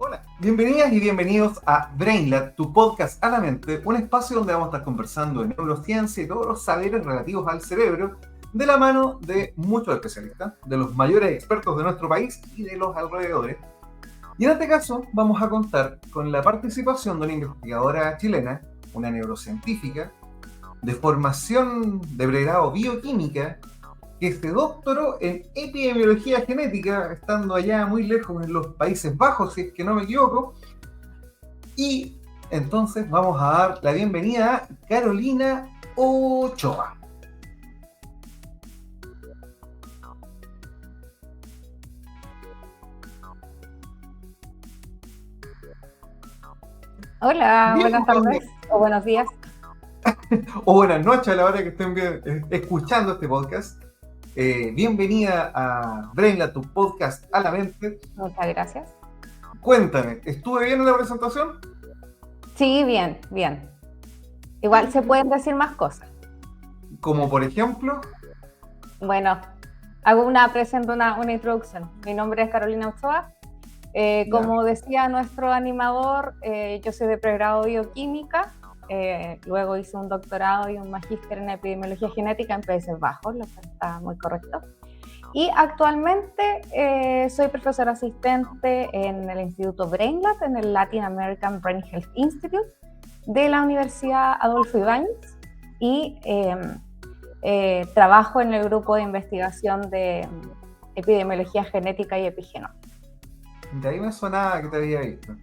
Hola, bienvenidas y bienvenidos a BrainLab, tu podcast a la mente, un espacio donde vamos a estar conversando de neurociencia y todos los saberes relativos al cerebro, de la mano de muchos especialistas, de los mayores expertos de nuestro país y de los alrededores. Y en este caso vamos a contar con la participación de una investigadora chilena, una neurocientífica, de formación de pregrado bioquímica, que se doctoró en epidemiología genética, estando allá muy lejos en los Países Bajos, si es que no me equivoco. Y entonces vamos a dar la bienvenida a Carolina Ochoa. Hola, buenas tardes o buenos días. O buenas noches a la hora que estén escuchando este podcast. Bienvenida a BrainLab, tu podcast a la mente. Muchas gracias. Cuéntame, ¿estuve bien en la presentación? Sí, bien, bien. Igual se pueden decir más cosas. Como por ejemplo... Bueno, presento una introducción. Mi nombre es Carolina Ochoa. Como decía nuestro animador, yo soy de pregrado bioquímica. Luego hice un doctorado y un magíster en epidemiología genética en Países Bajos, lo que está muy correcto. Y actualmente soy profesora asistente en el Instituto BrainLab, en el Latin American Brain Health Institute de la Universidad Adolfo Ibáñez, y trabajo en el grupo de investigación de epidemiología genética y epigenómica. De ahí me sonaba que te había visto.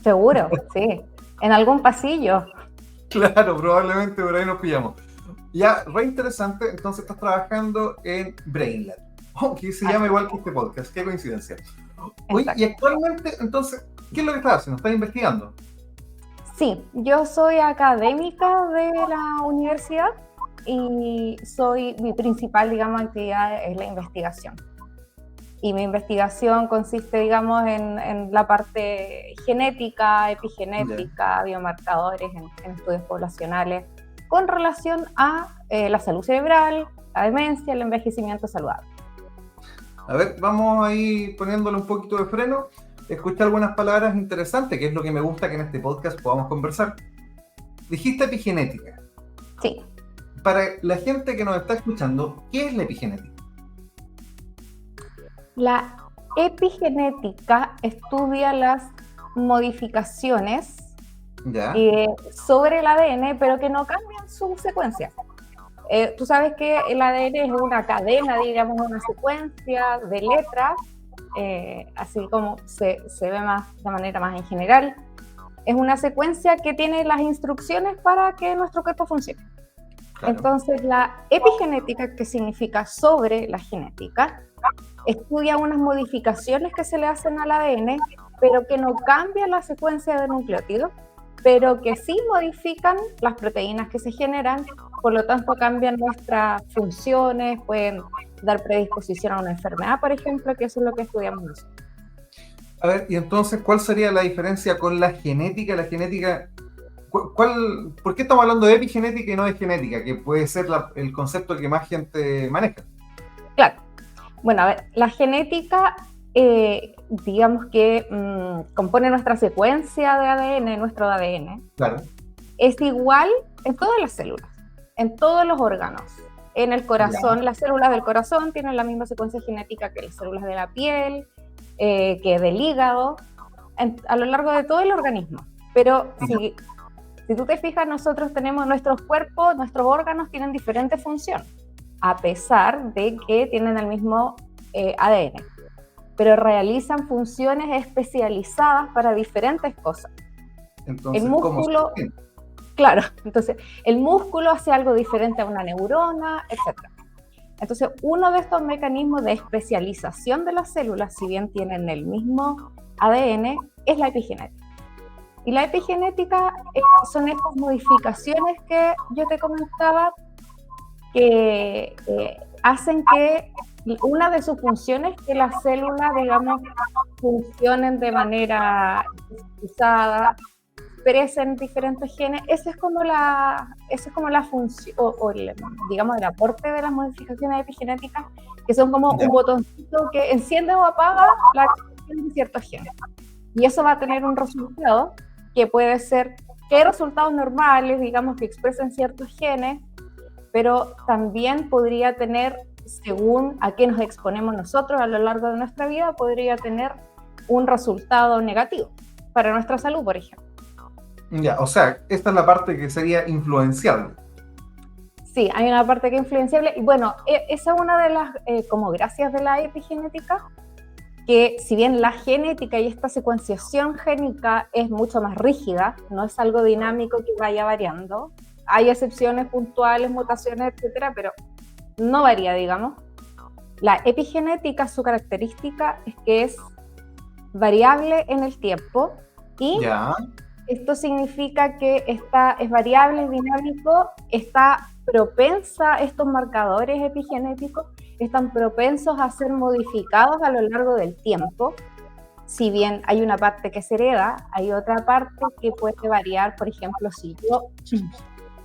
Seguro, sí. En algún pasillo. Claro, probablemente por ahí nos pillamos. Ya, re interesante, entonces estás trabajando en BrainLab, que se llama igual que este podcast, qué coincidencia. Oye, y actualmente, entonces, ¿qué es lo que estás haciendo? ¿Estás investigando? Sí, yo soy académica de la universidad y mi principal, digamos, actividad es la investigación. Y mi investigación consiste, digamos, en la parte genética, epigenética, biomarcadores, en estudios poblacionales, con relación a la salud cerebral, la demencia, el envejecimiento saludable. A ver, vamos ahí poniéndole un poquito de freno. Escuché algunas palabras interesantes, que es lo que me gusta que en este podcast podamos conversar. Dijiste epigenética. Sí. Para la gente que nos está escuchando, ¿qué es la epigenética? La epigenética estudia las modificaciones sobre el ADN, pero que no cambian su secuencia. Tú sabes que el ADN es una cadena, digamos, una secuencia de letras, así como se ve de manera más en general. Es una secuencia que tiene las instrucciones para que nuestro cuerpo funcione. Claro. Entonces, la epigenética, que significa sobre la genética, estudia unas modificaciones que se le hacen al ADN, pero que no cambian la secuencia de nucleótidos, pero que sí modifican las proteínas que se generan, por lo tanto cambian nuestras funciones, pueden dar predisposición a una enfermedad, por ejemplo, que eso es lo que estudiamos nosotros. A ver, y entonces, ¿cuál sería la diferencia con la genética? La genética, ¿por qué estamos hablando de epigenética y no de genética? Que puede ser el concepto que más gente maneja. Claro. Bueno, a ver, la genética, digamos que compone nuestra secuencia de ADN, nuestro ADN. Claro. Es igual en todas las células, en todos los órganos. En el corazón, las células del corazón tienen la misma secuencia genética que las células de la piel, que del hígado, a lo largo de todo el organismo. Pero si tú te fijas, nosotros tenemos nuestros cuerpos, nuestros órganos tienen diferentes funciones, a pesar de que tienen el mismo ADN, pero realizan funciones especializadas para diferentes cosas. Entonces, el músculo, claro, entonces el músculo hace algo diferente a una neurona, etc. Entonces, uno de estos mecanismos de especialización de las células, si bien tienen el mismo ADN, es la epigenética. Y la epigenética son estas modificaciones que yo te comentaba, que hacen que una de sus funciones es que las células, digamos, funcionen de manera especializada, expresen diferentes genes. Esa es como la función, digamos, el aporte de las modificaciones epigenéticas, que son como un botoncito que enciende o apaga la expresión de ciertos genes. Y eso va a tener un resultado que puede ser que hay resultados normales, digamos, que expresen ciertos genes, pero también podría tener, según a qué nos exponemos nosotros a lo largo de nuestra vida, podría tener un resultado negativo para nuestra salud, por ejemplo. Ya, o sea, esta es la parte que sería influenciable. Sí, hay una parte que es influenciable, y bueno, esa es una de las como gracias de la epigenética, que si bien la genética y esta secuenciación génica es mucho más rígida, no es algo dinámico que vaya variando, hay excepciones puntuales, mutaciones, etcétera, pero no varía, digamos. La epigenética, su característica es que es variable en el tiempo, y Ya. esto significa que es variable, es dinámico, está propensa, estos marcadores epigenéticos están propensos a ser modificados a lo largo del tiempo. Si bien hay una parte que se hereda, hay otra parte que puede variar. Por ejemplo, si yo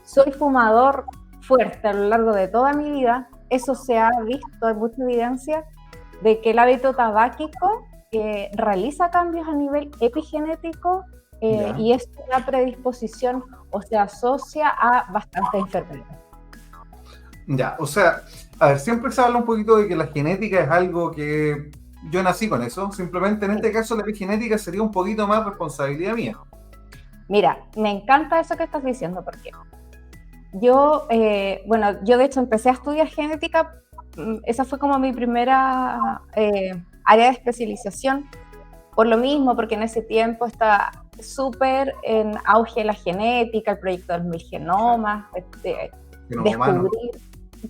soy fumador fuerte a lo largo de toda mi vida, eso se ha visto, hay mucha evidencia de que el hábito tabáquico realiza cambios a nivel epigenético, y es una predisposición o se asocia a bastantes enfermedades. Ya, o sea, a ver, siempre se habla un poquito de que la genética es algo que yo nací con eso, simplemente en este caso la epigenética sería un poquito más responsabilidad mía. Mira, me encanta eso que estás diciendo, porque yo de hecho empecé a estudiar genética, esa fue como mi primera área de especialización, por lo mismo, porque en ese tiempo está súper en auge la genética, el proyecto de los 1000 genomas, descubrir,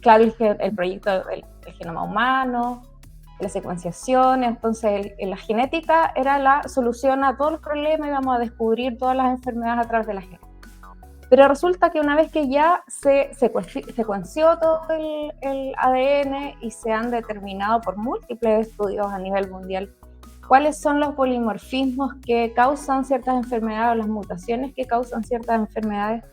claro, el proyecto del genoma humano, la secuenciación. Entonces la genética era la solución a todos los problemas, íbamos a descubrir todas las enfermedades a través de la genética. Pero resulta que una vez que ya se secuenció todo el ADN y se han determinado por múltiples estudios a nivel mundial cuáles son los polimorfismos que causan ciertas enfermedades o las mutaciones que causan ciertas enfermedades,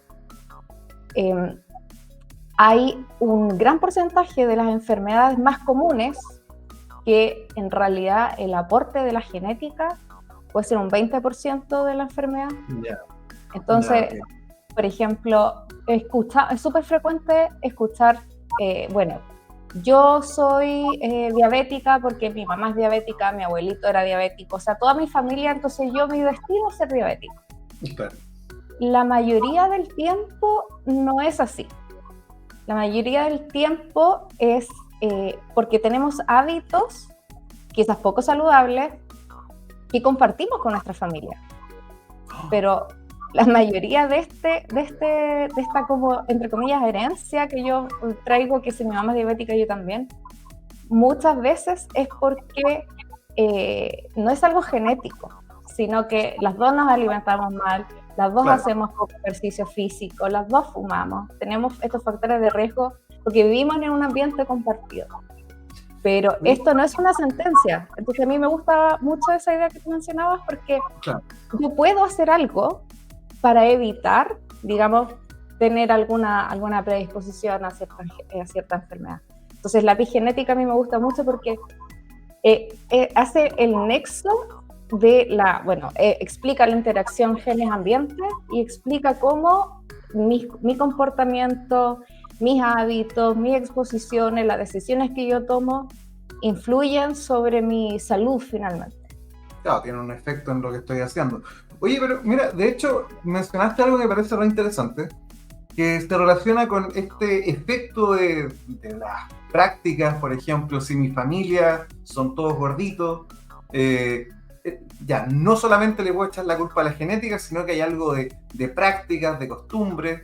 hay un gran porcentaje de las enfermedades más comunes que en realidad el aporte de la genética puede ser un 20% de la enfermedad. Yeah. Entonces, okay, por ejemplo, es súper frecuente escuchar, yo soy diabética porque mi mamá es diabética, mi abuelito era diabético, o sea, toda mi familia, entonces mi destino es ser diabético. Claro. La mayoría del tiempo no es así. La mayoría del tiempo es porque tenemos hábitos, quizás poco saludables, que compartimos con nuestra familia. Pero la mayoría de esta como, entre comillas, herencia que yo traigo, que si mi mamá es diabética, yo también, muchas veces es porque no es algo genético, sino que las dos nos alimentamos mal, las dos hacemos poco ejercicio físico, las dos fumamos, tenemos estos factores de riesgo porque vivimos en un ambiente compartido. Pero esto no es una sentencia. Entonces a mí me gusta mucho esa idea que tú mencionabas, porque yo puedo hacer algo para evitar, digamos, tener alguna predisposición a cierta enfermedad. Entonces la epigenética a mí me gusta mucho porque hace el nexo de explica la interacción genes-ambiente y explica cómo mi comportamiento, mis hábitos, mis exposiciones, las decisiones que yo tomo influyen sobre mi salud finalmente. Claro, tiene un efecto en lo que estoy haciendo. Oye, pero mira, de hecho, mencionaste algo que me parece re interesante, que se relaciona con este efecto de las prácticas. Por ejemplo, si mi familia son todos gorditos, ya no solamente le voy a echar la culpa a la genética, sino que hay algo de prácticas, de costumbres.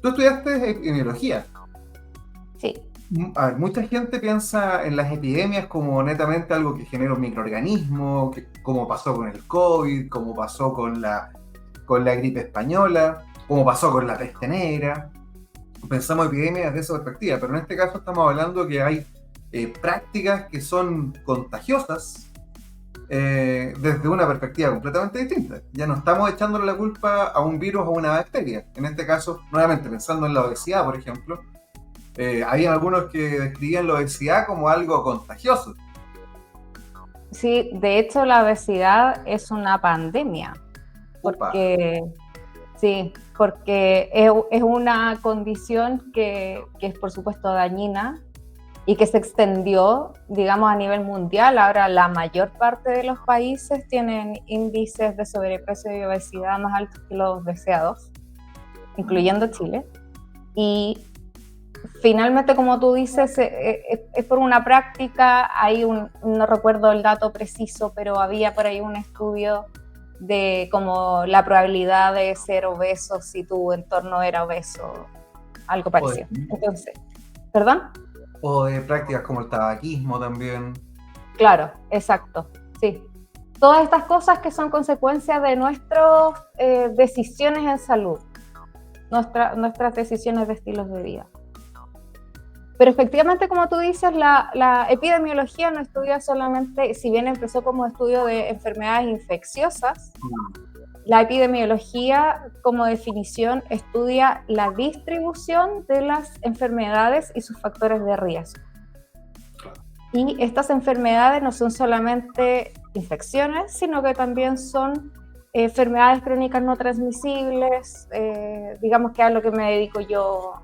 Tú estudiaste epidemiología. Sí. A ver, mucha gente piensa en las epidemias como netamente algo que genera un microorganismo, como pasó con el COVID, como pasó con la gripe española, como pasó con la peste negra. Pensamos epidemias desde esa perspectiva, pero en este caso estamos hablando que hay prácticas que son contagiosas desde una perspectiva completamente distinta. Ya no estamos echándole la culpa a un virus o a una bacteria. En este caso, nuevamente pensando en la obesidad, por ejemplo, había algunos que describían la obesidad como algo contagioso. Sí, de hecho la obesidad es una pandemia, porque sí, porque es una condición que es por supuesto dañina y que se extendió, digamos, a nivel mundial. Ahora la mayor parte de los países tienen índices de sobrepeso y obesidad más altos que los deseados, incluyendo Chile. Y finalmente, como tú dices, es por una práctica. No recuerdo el dato preciso, pero había por ahí un estudio de como la probabilidad de ser obeso si tu entorno era obeso, algo parecido. Entonces, ¿perdón? O de prácticas como el tabaquismo también. Claro, exacto, sí. Todas estas cosas que son consecuencias de nuestras decisiones en salud, nuestras decisiones de estilos de vida. Pero efectivamente, como tú dices, la epidemiología no estudia solamente, si bien empezó como estudio de enfermedades infecciosas, la epidemiología, como definición, estudia la distribución de las enfermedades y sus factores de riesgo. Y estas enfermedades no son solamente infecciones, sino que también son enfermedades crónicas no transmisibles, digamos que a lo que me dedico yo,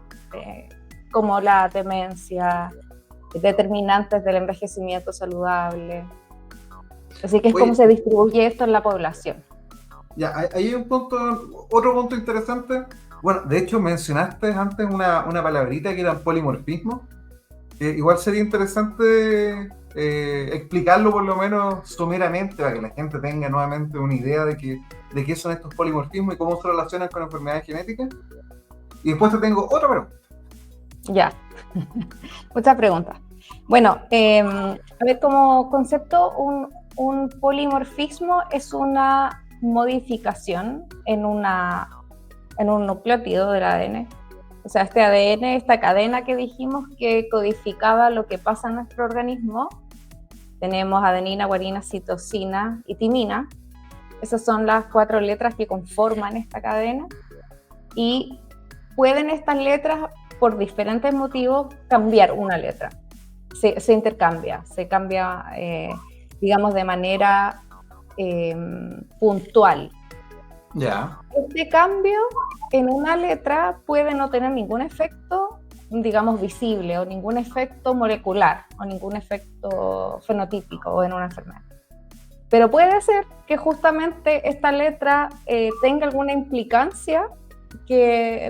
como la demencia, determinantes del envejecimiento saludable. Así que es como se distribuye esto en la población. Ya, hay otro punto interesante. Bueno, de hecho mencionaste antes una palabrita que era el polimorfismo. Igual sería interesante explicarlo por lo menos someramente para que la gente tenga nuevamente una idea de qué son estos polimorfismos y cómo se relacionan con enfermedades genéticas. Y después te tengo otra pregunta. Ya, muchas preguntas. Bueno, a ver, como concepto, un polimorfismo es una modificación en un nucleótido del ADN. O sea, este ADN, esta cadena que dijimos que codificaba lo que pasa en nuestro organismo, tenemos adenina, guanina, citosina y timina. Esas son las 4 letras que conforman esta cadena. Y pueden estas letras, por diferentes motivos, cambiar una letra. Se intercambia, se cambia, digamos, de manera puntual. Ya. Este cambio en una letra puede no tener ningún efecto, digamos, visible, o ningún efecto molecular, o ningún efecto fenotípico en una enfermedad. Pero puede ser que justamente esta letra tenga alguna implicancia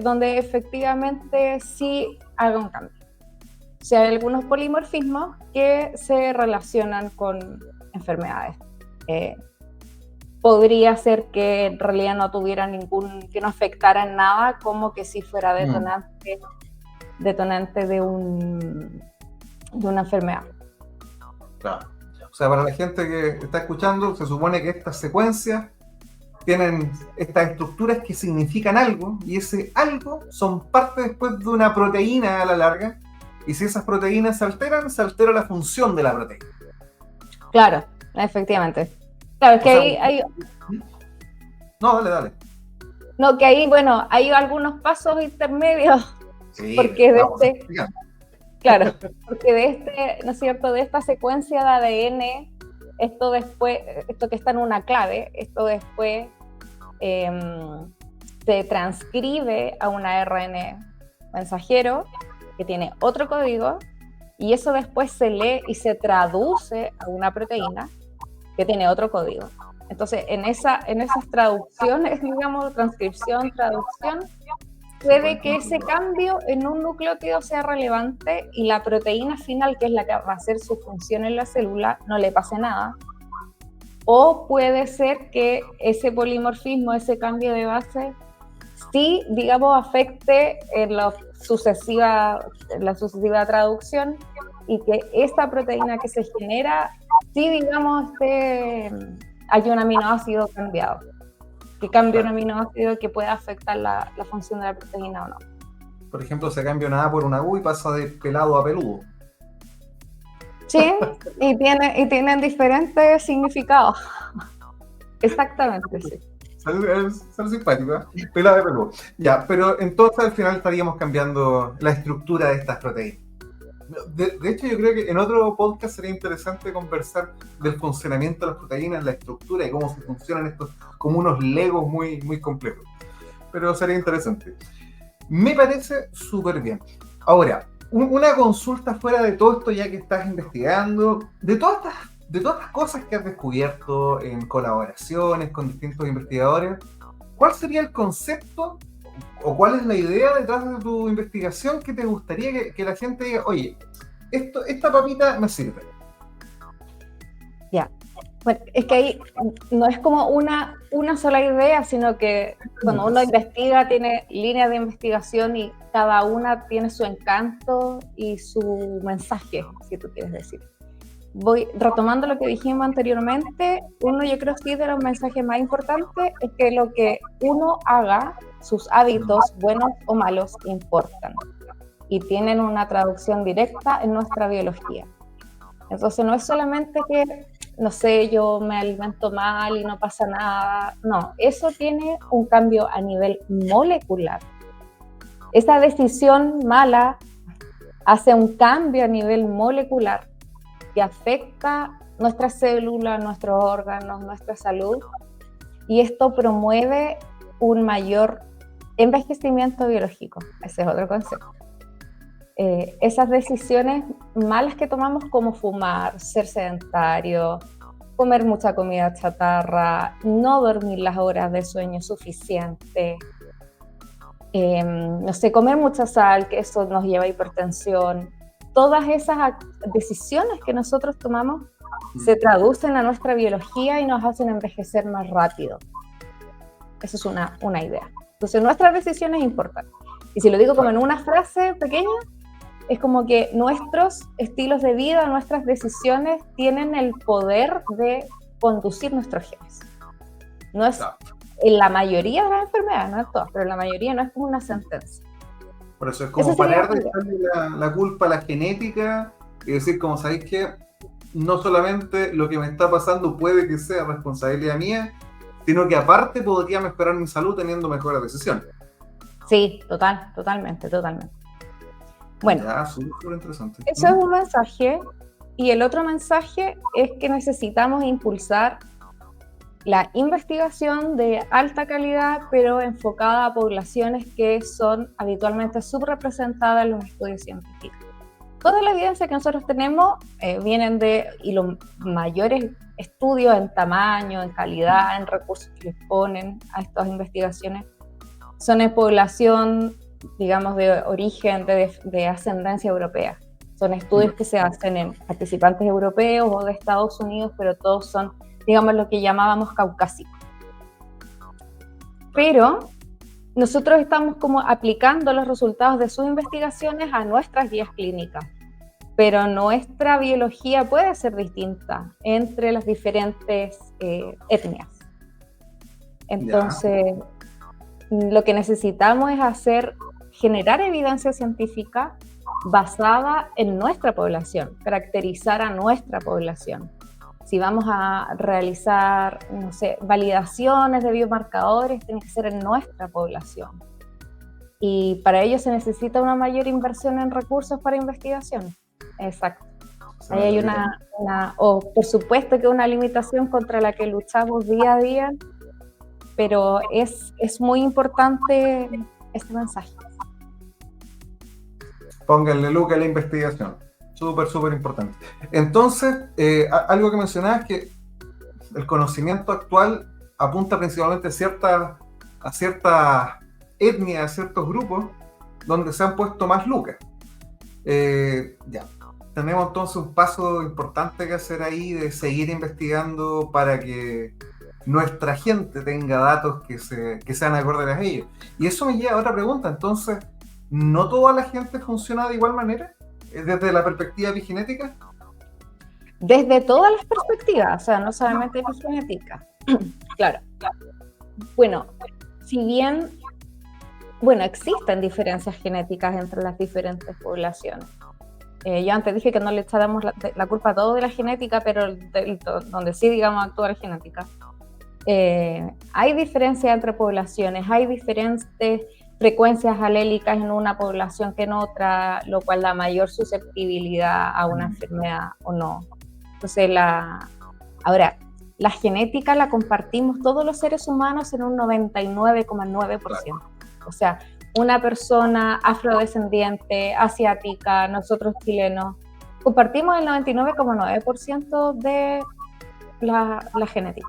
donde efectivamente sí haga un cambio. O sea, hay algunos polimorfismos que se relacionan con enfermedades. Podría ser que en realidad no tuviera que no afectara en nada, como que si fuera detonante de una enfermedad. Claro. O sea, para la gente que está escuchando, se supone que estas secuencias tienen estas estructuras que significan algo, y ese algo son parte después de una proteína a la larga, y si esas proteínas se altera la función de la proteína. Claro, efectivamente. Claro, es que hay... No, dale. No, que ahí, bueno, hay algunos pasos intermedios, sí, porque ¿no es cierto?, de esta secuencia de ADN, esto que está en una clave, esto después se transcribe a un ARN mensajero que tiene otro código, y eso después se lee y se traduce a una proteína que tiene otro código. Entonces, en esas traducciones, digamos, transcripción, traducción, puede que ese cambio en un nucleótido sea relevante y la proteína final, que es la que va a hacer su función en la célula, no le pase nada. O puede ser que ese polimorfismo, ese cambio de base, sí, digamos, afecte en la sucesiva traducción, y que esta proteína que se genera, sí, digamos, hay un aminoácido cambiado, que cambie un aminoácido que pueda afectar la función de la proteína o no. Por ejemplo, se cambia una A por una U y pasa de pelado a peludo. Sí, y tienen diferentes significados. Exactamente, sí. Sale simpático, ¿eh? Pelado de peludo. Ya, pero entonces al final estaríamos cambiando la estructura de estas proteínas. De hecho, yo creo que en otro podcast sería interesante conversar del funcionamiento de las proteínas, la estructura y cómo se funcionan estos, como unos legos muy, muy complejos. Pero sería interesante. Me parece súper bien. Ahora, una consulta fuera de todo esto, ya que estás investigando, de todas estas cosas que has descubierto en colaboraciones con distintos investigadores, ¿cuál sería el concepto o cuál es la idea detrás de tu investigación que te gustaría que la gente diga, oye, esta papita me sirve? Ya. Bueno, es que ahí no es como una sola idea, sino que cuando uno investiga tiene líneas de investigación y cada una tiene su encanto y su mensaje, si tú quieres decir. Voy retomando lo que dijimos anteriormente. Uno, yo creo que de los mensajes más importantes es que lo que uno haga, sus hábitos, buenos o malos, importan y tienen una traducción directa en nuestra biología. Entonces no es solamente que, no sé, yo me alimento mal y no pasa nada. No, eso tiene un cambio a nivel molecular. Esa decisión mala hace un cambio a nivel molecular que afecta nuestras células, nuestros órganos, nuestra salud, y esto promueve un mayor envejecimiento biológico. Ese es otro concepto. Esas decisiones malas que tomamos, como fumar, ser sedentario, comer mucha comida chatarra, no dormir las horas de sueño suficientes, no sé, comer mucha sal, que eso nos lleva a hipertensión. Todas esas decisiones que nosotros tomamos se traducen a nuestra biología y nos hacen envejecer más rápido. Esa es una idea. Entonces, nuestras decisiones importan. Y si lo digo como en una frase pequeña, es como que nuestros estilos de vida, nuestras decisiones tienen el poder de conducir nuestros genes. No es en la mayoría de las enfermedades, no en todas, pero en la mayoría no es como una sentencia. Por eso es como parar de echarle la culpa a la genética y decir, como sabéis que no solamente lo que me está pasando puede que sea responsabilidad mía, sino que aparte podría mejorar mi salud teniendo mejores decisiones. Sí, totalmente. Bueno, ya, súper interesante. Eso es un mensaje, y el otro mensaje es que necesitamos impulsar la investigación de alta calidad, pero enfocada a poblaciones que son habitualmente subrepresentadas en los estudios científicos. Toda la evidencia que nosotros tenemos vienen y los mayores estudios en tamaño, en calidad, en recursos que les ponen a estas investigaciones, son en población, digamos, de origen, de ascendencia europea. Son estudios que se hacen en participantes europeos o de Estados Unidos, pero todos son, digamos, lo que llamábamos caucásicos. Pero nosotros estamos como aplicando los resultados de sus investigaciones a nuestras guías clínicas, pero nuestra biología puede ser distinta entre las diferentes etnias. Entonces, lo que necesitamos es generar evidencia científica basada en nuestra población, caracterizar a nuestra población. Si vamos a realizar, no sé, validaciones de biomarcadores, tiene que ser en nuestra población. Y para ello se necesita una mayor inversión en recursos para investigación. Exacto. Ahí hay por supuesto que una limitación contra la que luchamos día a día, pero es muy importante este mensaje. Pónganle luz a la investigación. Súper importante. Entonces, algo que mencionabas es que el conocimiento actual apunta principalmente a ciertas etnias, a ciertos grupos donde se han puesto más lucas. Tenemos entonces un paso importante que hacer ahí de seguir investigando para que nuestra gente tenga datos que sean acordes a ellos. Y eso me lleva a otra pregunta. Entonces, ¿no toda la gente funciona de igual manera? ¿Desde la perspectiva epigenética? Desde todas las perspectivas, o sea, no solamente epigenética. Claro. Bueno, si bien, existen diferencias genéticas entre las diferentes poblaciones. Yo antes dije que no le echábamos la culpa a todo de la genética, pero donde sí, digamos, actúa la genética. Hay diferencias entre poblaciones, hay diferentes frecuencias alélicas en una población que en otra, lo cual da mayor susceptibilidad a una enfermedad o no. Entonces, ahora, la genética la compartimos todos los seres humanos en un 99,9%. O sea, una persona afrodescendiente, asiática, nosotros chilenos, compartimos el 99,9% de la genética.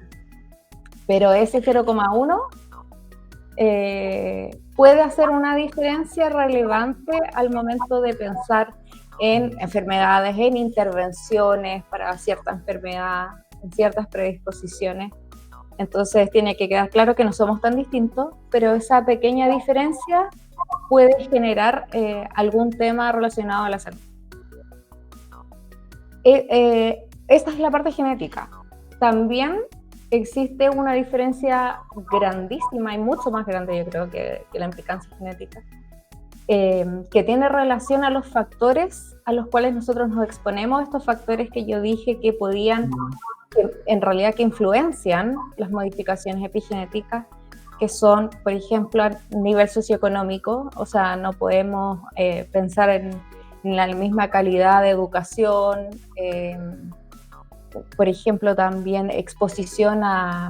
Pero ese 0,1 puede hacer una diferencia relevante al momento de pensar en enfermedades, en intervenciones para cierta enfermedad, en ciertas predisposiciones. Entonces tiene que quedar claro que no somos tan distintos, pero esa pequeña diferencia puede generar algún tema relacionado a la salud. Esta es la parte genética. También existe una diferencia grandísima y mucho más grande, yo creo, que la implicancia genética, que tiene relación a los factores a los cuales nosotros nos exponemos, estos factores que yo dije que podían, en realidad que influencian las modificaciones epigenéticas, que son, por ejemplo, a nivel socioeconómico. O sea, no podemos pensar en la misma calidad de educación, por ejemplo, también exposición a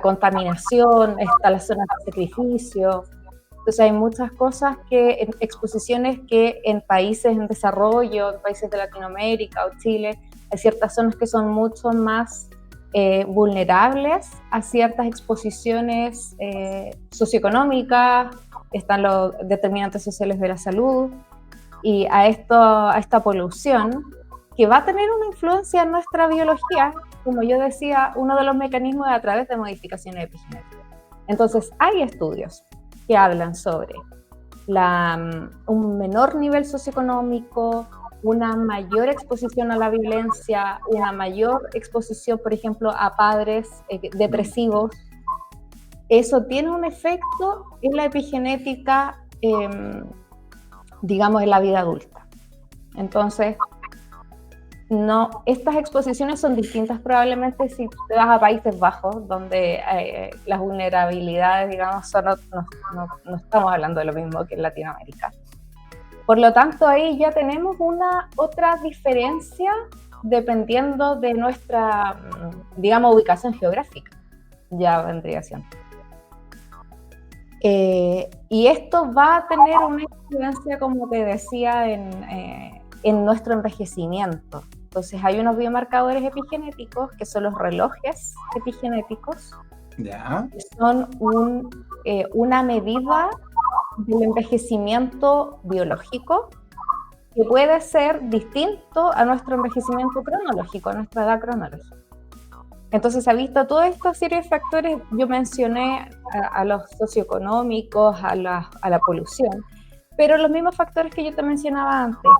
contaminación, está la zona de sacrificio. Entonces hay muchas cosas exposiciones que en países en desarrollo, en países de Latinoamérica o Chile, hay ciertas zonas que son mucho más vulnerables a ciertas exposiciones socioeconómicas, están los determinantes sociales de la salud, y a esta polución, que va a tener una influencia en nuestra biología, como yo decía, uno de los mecanismos es a través de modificaciones epigenéticas. Entonces, hay estudios que hablan sobre un menor nivel socioeconómico, una mayor exposición a la violencia, una mayor exposición, por ejemplo, a padres depresivos. Eso tiene un efecto en la epigenética, digamos, en la vida adulta. Entonces, no, estas exposiciones son distintas probablemente si te vas a Países Bajos, donde las vulnerabilidades, digamos, no estamos hablando de lo mismo que en Latinoamérica. Por lo tanto, ahí ya tenemos otra diferencia dependiendo de nuestra, digamos, ubicación geográfica. Ya vendría siendo. Y esto va a tener una influencia, como te decía, en nuestro envejecimiento. Entonces hay unos biomarcadores epigenéticos que son los relojes epigenéticos, ¿Ya? que son una medida del envejecimiento biológico que puede ser distinto a nuestro envejecimiento cronológico, a nuestra edad cronológica. Entonces se ha visto toda esta serie de factores. Yo mencioné a los socioeconómicos, a la polución, pero los mismos factores que yo te mencionaba antes: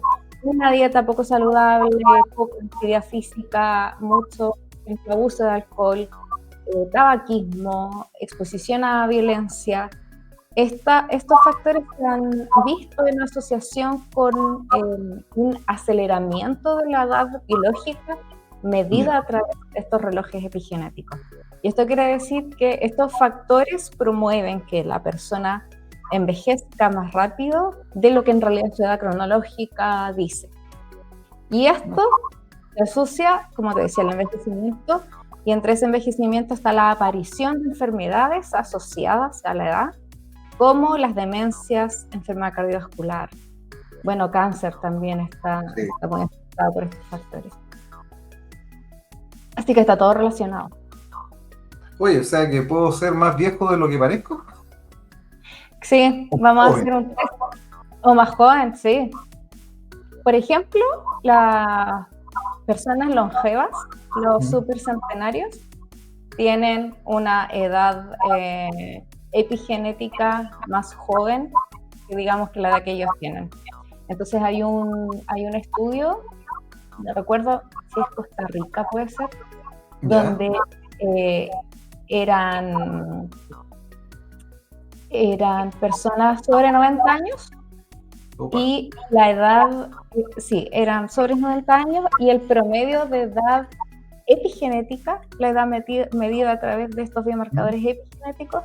una dieta poco saludable, poca actividad física, mucho abuso de alcohol, tabaquismo, exposición a violencia. Estos factores se han visto en asociación con un aceleramiento de la edad biológica medida a través de estos relojes epigenéticos. Y esto quiere decir que estos factores promueven que la persona envejezca más rápido de lo que en realidad su edad cronológica dice. Y esto se asocia, como te decía, al envejecimiento, y entre ese envejecimiento está la aparición de enfermedades asociadas a la edad, como las demencias, enfermedad cardiovascular. Bueno, cáncer también está muy afectado por estos factores. Así que está todo relacionado. Oye, o sea que puedo ser más viejo de lo que parezco. Sí, vamos a hacer un test. O más joven, sí. Por ejemplo, las personas longevas, los supercentenarios, tienen una edad epigenética más joven, que digamos que la edad que ellos tienen. Entonces hay un estudio, no recuerdo si es Costa Rica, puede ser, donde eran personas sobre 90 años. Opa. Y la edad, sí, eran sobre 90 años, y el promedio de edad epigenética, la edad medida a través de estos biomarcadores epigenéticos,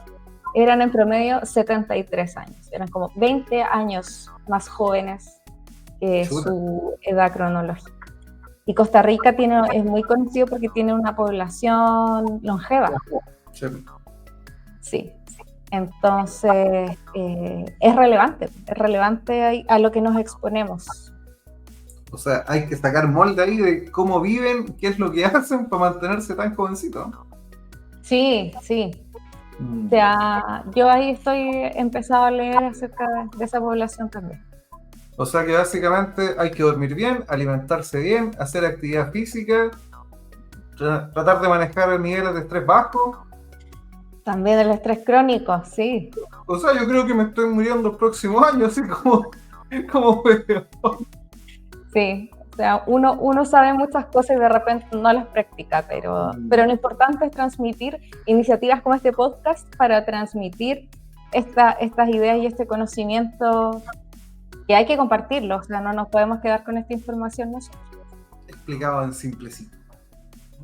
eran en promedio 73 años, eran como 20 años más jóvenes que su edad cronológica. Y Costa Rica es muy conocido porque tiene una población longeva. Sí. Entonces, es relevante a lo que nos exponemos. O sea, hay que sacar molde ahí de cómo viven, qué es lo que hacen para mantenerse tan jovencitos. Sí. O sea, yo ahí estoy empezado a leer acerca de esa población también. O sea que básicamente hay que dormir bien, alimentarse bien, hacer actividad física, tratar de manejar niveles de estrés bajos. También el estrés crónico, sí. O sea, yo creo que me estoy muriendo el próximo año, así como veo. Sí, o sea, uno sabe muchas cosas y de repente no las practica, pero lo importante es transmitir iniciativas como este podcast para transmitir estas ideas y este conocimiento que hay que compartirlo, o sea, no nos podemos quedar con esta información nosotros. Explicado en simplecito.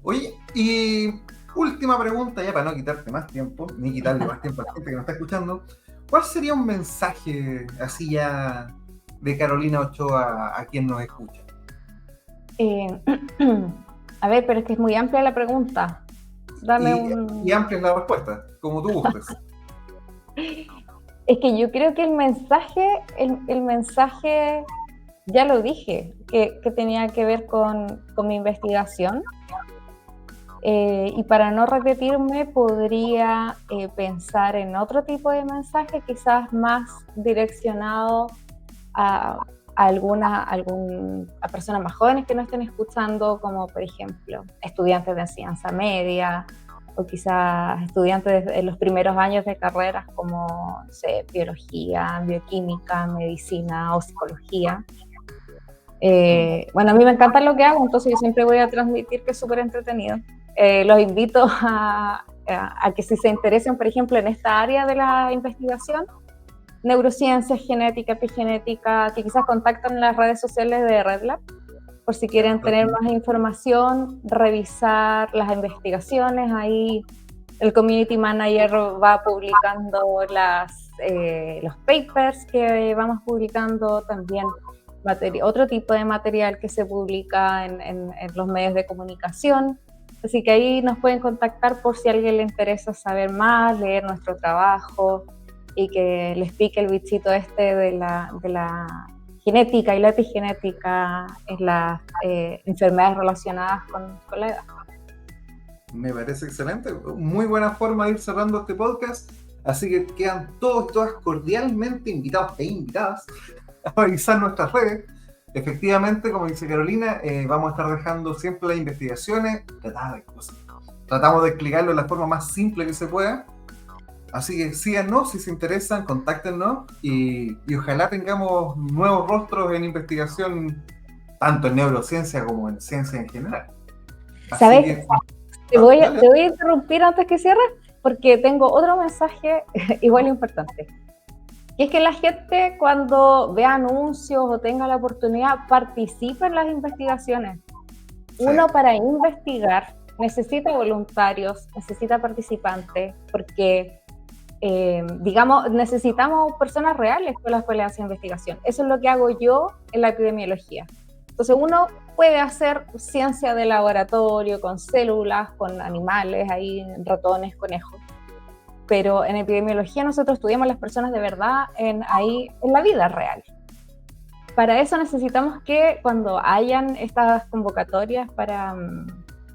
Oye, y última pregunta ya para no quitarte más tiempo, ni quitarle más tiempo a la gente que nos está escuchando. ¿Cuál sería un mensaje así ya de Carolina Ochoa a quien nos escucha? A ver, pero es que es muy amplia la pregunta. Y amplia es la respuesta, como tú gustes. Es que yo creo que el mensaje ya lo dije, que tenía que ver con mi investigación. Y para no repetirme, podría pensar en otro tipo de mensaje, quizás más direccionado a personas más jóvenes que no estén escuchando, como por ejemplo estudiantes de enseñanza media, o quizás estudiantes en los primeros años de carreras como, no sé, biología, bioquímica, medicina o psicología. Bueno, a mí me encanta lo que hago, entonces yo siempre voy a transmitir que es súper entretenido. Los invito a que si se interesen, por ejemplo, en esta área de la investigación, neurociencias, genética, epigenética, que quizás contactan en las redes sociales de RedLab, por si quieren tener más información, revisar las investigaciones. Ahí el community manager va publicando los papers que vamos publicando, también otro tipo de material que se publica en los medios de comunicación. Así que ahí nos pueden contactar por si a alguien le interesa saber más, leer nuestro trabajo y que les pique el bichito de la genética y la epigenética en las enfermedades relacionadas con la edad. Me parece excelente, muy buena forma de ir cerrando este podcast, así que quedan todos y todas cordialmente invitados e invitadas a revisar nuestras redes. Efectivamente, como dice Carolina, vamos a estar dejando siempre las investigaciones, tratamos de explicarlo de la forma más simple que se pueda. Así que síganos si se interesan, contáctenos y ojalá tengamos nuevos rostros en investigación, tanto en neurociencia como en ciencia en general. ¿Sabes? Te voy a interrumpir antes que cierres, porque tengo otro mensaje igual importante. Y es que la gente, cuando vea anuncios o tenga la oportunidad, participe en las investigaciones. Sí. Uno, para investigar, necesita voluntarios, necesita participantes, porque necesitamos personas reales con las cuales hacer investigación. Eso es lo que hago yo en la epidemiología. Entonces uno puede hacer ciencia de laboratorio con células, con animales, ahí ratones, conejos, pero en epidemiología nosotros estudiamos las personas de verdad en la vida real. Para eso necesitamos que cuando hayan estas convocatorias para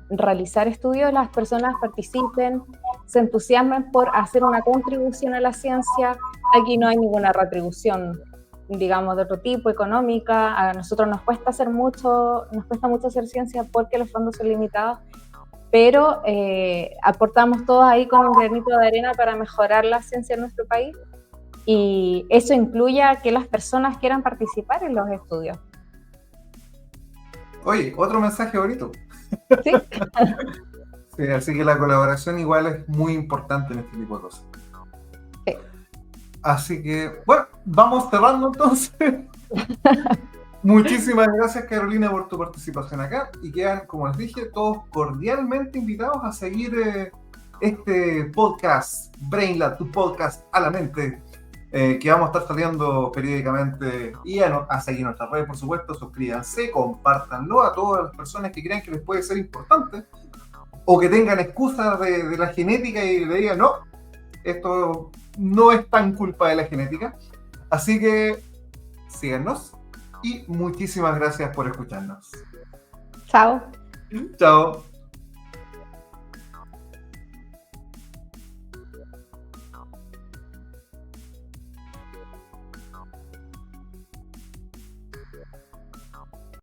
realizar estudios, las personas participen, se entusiasmen por hacer una contribución a la ciencia. Aquí no hay ninguna retribución, digamos, de otro tipo, económica. A nosotros nos cuesta mucho hacer ciencia porque los fondos son limitados, pero aportamos todos ahí con un granito de arena para mejorar la ciencia en nuestro país, y eso incluye a que las personas quieran participar en los estudios. Oye, otro mensaje bonito. ¿Sí? Sí, así que la colaboración igual es muy importante en este tipo de cosas. Sí. Así que, bueno, vamos cerrando entonces. Muchísimas gracias, Carolina, por tu participación acá, y quedan, como les dije, todos cordialmente invitados a seguir este podcast, BrainLab, tu podcast a la mente, que vamos a estar saliendo periódicamente, y a seguir nuestras redes, por supuesto. Suscríbanse, compártanlo a todas las personas que crean que les puede ser importante, o que tengan excusas de la genética y le digan, no, esto no es tan culpa de la genética. Así que síganos y muchísimas gracias por escucharnos. Chao. Chao.